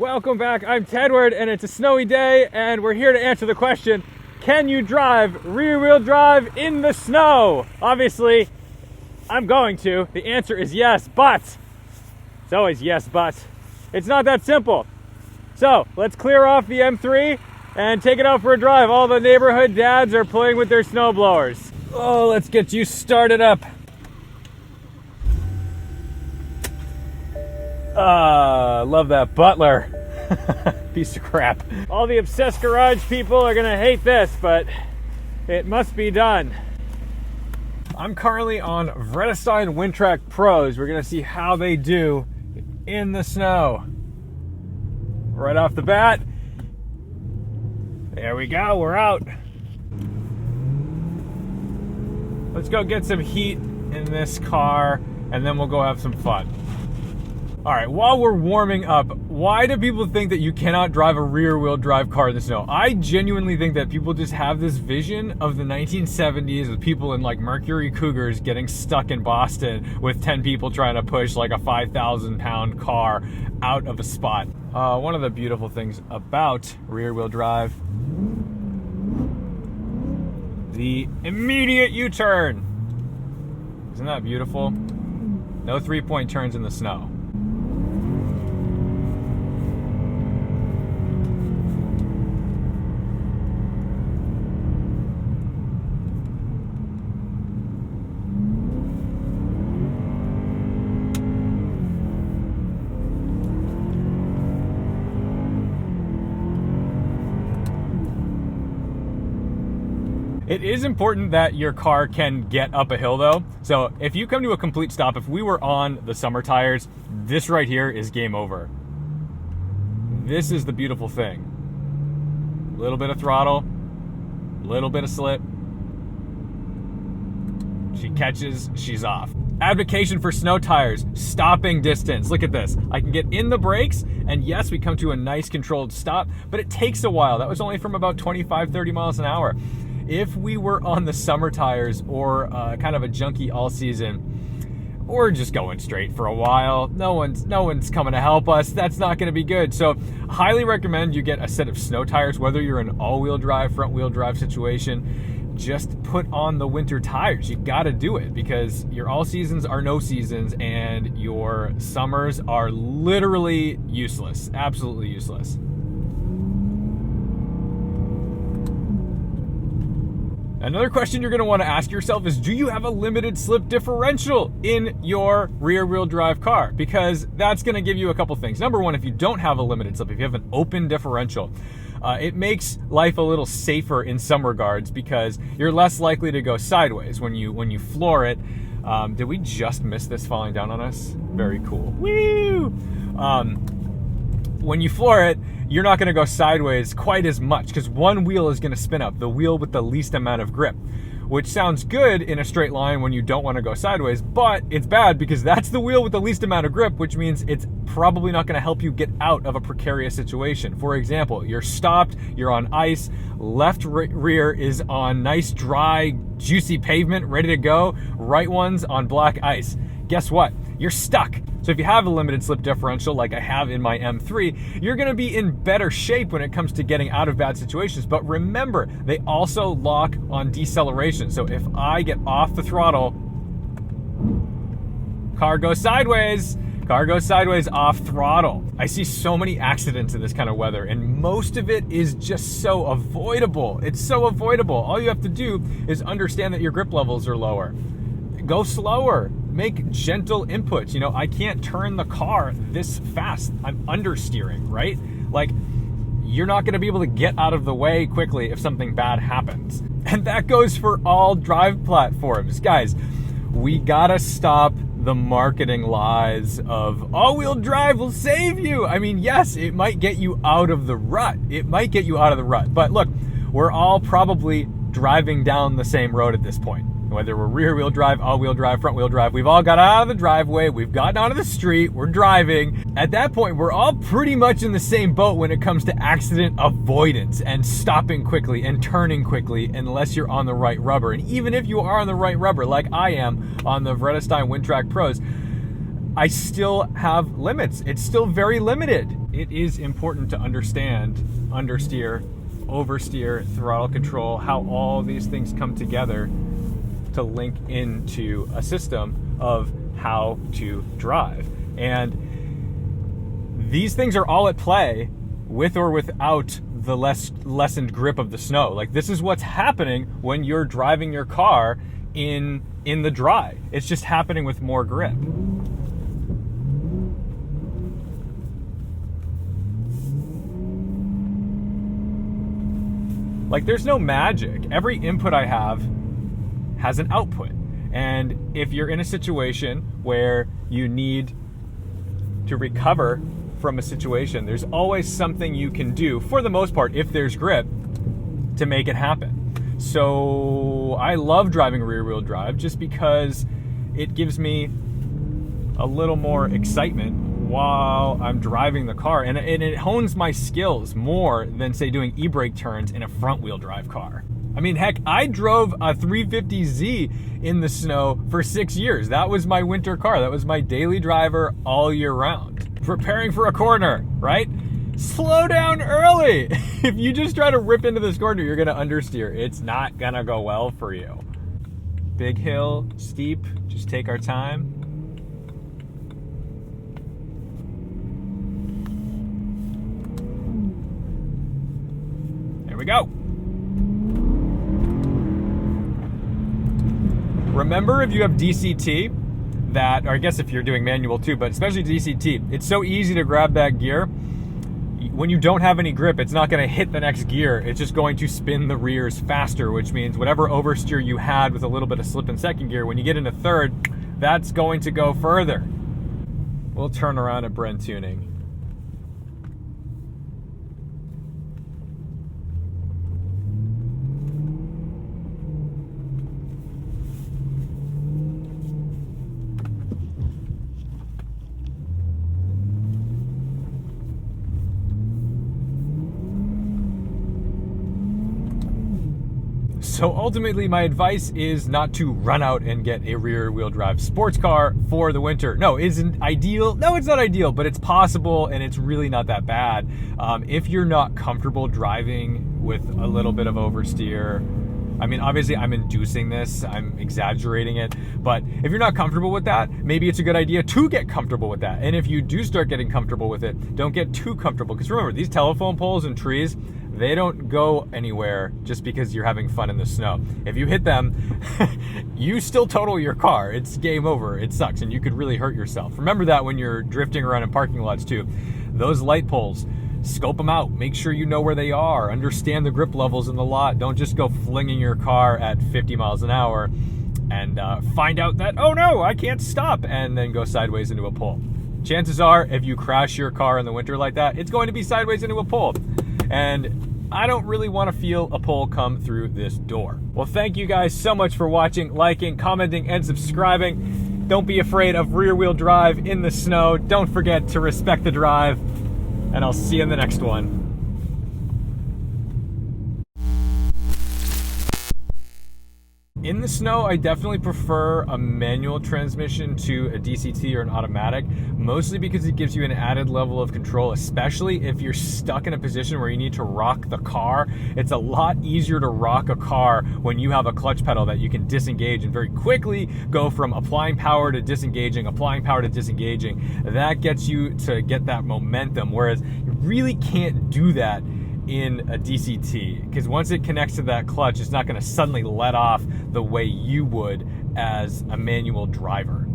Welcome back. I'm Tedward, and it's a snowy day, and we're here to answer the question, can you drive rear-wheel drive in the snow? Obviously, I'm going to. The answer is yes, but it's always yes, but it's not that simple. So let's clear off the M3 and take it out for a drive. All the neighborhood dads are playing with their snowblowers. Oh, let's get you started up. Love that Butler. Piece of crap. All the obsessed garage people are gonna hate this, but it must be done. I'm currently on Vredestein Windtrack Pros. We're gonna see how they do in the snow. Right off the bat, there we go, we're out. Let's go get some heat in this car, and then we'll go have some fun. All right, while we're warming up, why do people think that you cannot drive a rear-wheel drive car in the snow? I genuinely think that people just have this vision of the 1970s with people in like Mercury Cougars getting stuck in Boston with 10 people trying to push like a 5,000-pound car out of a spot. One of the beautiful things about rear-wheel drive, the immediate U-turn. Isn't that beautiful? No three-point turns in the snow. It is important that your car can get up a hill though. So if you come to a complete stop, if we were on the summer tires, this right here is game over. This is the beautiful thing. A little bit of throttle, a little bit of slip. She catches, she's off. Advocation for snow tires, stopping distance. Look at this. I can get in the brakes, and yes, we come to a nice controlled stop, but it takes a while. That was only from about 25, 30 miles an hour. If we were on the summer tires or kind of a junky all season, or just going straight for a while, no one's coming to help us. That's not going to be good. So highly recommend you get a set of snow tires, whether you're in all-wheel drive, front-wheel drive situation. Just put on the winter tires. You got to do it because your all seasons are no seasons and your summers are literally useless, absolutely useless. Another question you're going to want to ask yourself is, do you have a limited slip differential in your rear-wheel drive car? Because that's going to give you a couple things. Number one, if you don't have a limited slip, if you have an open differential, it makes life a little safer in some regards because you're less likely to go sideways when you floor it. Did we just miss this falling down on us? Very cool. Woo! When you floor it, you're not going to go sideways quite as much because one wheel is going to spin up, the wheel with the least amount of grip, which sounds good in a straight line when you don't want to go sideways, but it's bad because that's the wheel with the least amount of grip, which means it's probably not going to help you get out of a precarious situation. For example, you're stopped, you're on ice, left rear is on nice, dry, juicy pavement, ready to go, right one's on black ice. Guess what? You're stuck. So if you have a limited slip differential like I have in my M3, you're going to be in better shape when it comes to getting out of bad situations. But remember, they also lock on deceleration. So if I get off the throttle, car goes sideways off throttle. I see so many accidents in this kind of weather, and most of it is just so avoidable. It's so avoidable. All you have to do is understand that your grip levels are lower. Go slower. Make gentle inputs. You know, I can't turn the car this fast. I'm understeering, right? Like, you're not going to be able to get out of the way quickly if something bad happens. And that goes for all drive platforms. Guys, we gotta stop the marketing lies of all-wheel drive will save you. I mean, yes, it might get you out of the rut. But look, we're all probably driving down the same road at this point. Whether we're rear-wheel drive, all-wheel drive, front-wheel drive, we've all got out of the driveway, we've gotten onto the street, we're driving. At that point, we're all pretty much in the same boat when it comes to accident avoidance and stopping quickly and turning quickly unless you're on the right rubber. And even if you are on the right rubber, like I am on the Vredestein Windtrack Pros, I still have limits. It's still very limited. It is important to understand understeer, oversteer, throttle control, how all these things come together to link into a system of how to drive. And these things are all at play with or without the lessened grip of the snow. Like, this is what's happening when you're driving your car in the dry. It's just happening with more grip. Like, there's no magic. Every input I have has an output. And if you're in a situation where you need to recover from a situation, there's always something you can do, for the most part, if there's grip, to make it happen. So I love driving rear-wheel drive just because it gives me a little more excitement while I'm driving the car, and it hones my skills more than, say, doing e-brake turns in a front-wheel drive car. I mean, heck, I drove a 350Z in the snow for 6 years. That was my winter car. That was my daily driver all year round. Preparing for a corner, right? Slow down early. If you just try to rip into this corner, you're gonna understeer. It's not gonna go well for you. Big hill, steep, just take our time. There we go. Remember, if you have DCT, or I guess if you're doing manual too, but especially DCT, it's so easy to grab that gear. When you don't have any grip, it's not going to hit the next gear. It's just going to spin the rears faster, which means whatever oversteer you had with a little bit of slip in second gear, when you get into third, that's going to go further. We'll turn around at Brent Tuning. So ultimately, my advice is not to run out and get a rear-wheel drive sports car for the winter. No, isn't ideal. No, it's not ideal, but it's possible, and it's really not that bad. If you're not comfortable driving with a little bit of oversteer, I mean, obviously I'm inducing this, I'm exaggerating it, but if you're not comfortable with that, maybe it's a good idea to get comfortable with that. And if you do start getting comfortable with it, don't get too comfortable. Because remember, these telephone poles and trees, they don't go anywhere just because you're having fun in the snow. If you hit them, you still total your car. It's game over. It sucks, and you could really hurt yourself. Remember that when you're drifting around in parking lots too. Those light poles, scope them out. Make sure you know where they are. Understand the grip levels in the lot. Don't just go flinging your car at 50 miles an hour and find out that, oh no, I can't stop, and then go sideways into a pole. Chances are, if you crash your car in the winter like that, it's going to be sideways into a pole. And I don't really want to feel a pole come through this door. Well, thank you guys so much for watching, liking, commenting, and subscribing. Don't be afraid of rear-wheel drive in the snow. Don't forget to respect the drive, and I'll see you in the next one. In the snow, I definitely prefer a manual transmission to a DCT or an automatic, mostly because it gives you an added level of control, especially if you're stuck in a position where you need to rock the car. It's a lot easier to rock a car when you have a clutch pedal that you can disengage and very quickly go from applying power to disengaging, applying power to disengaging. That gets you to get that momentum, whereas you really can't do that in a DCT, because once it connects to that clutch, it's not going to suddenly let off the way you would as a manual driver.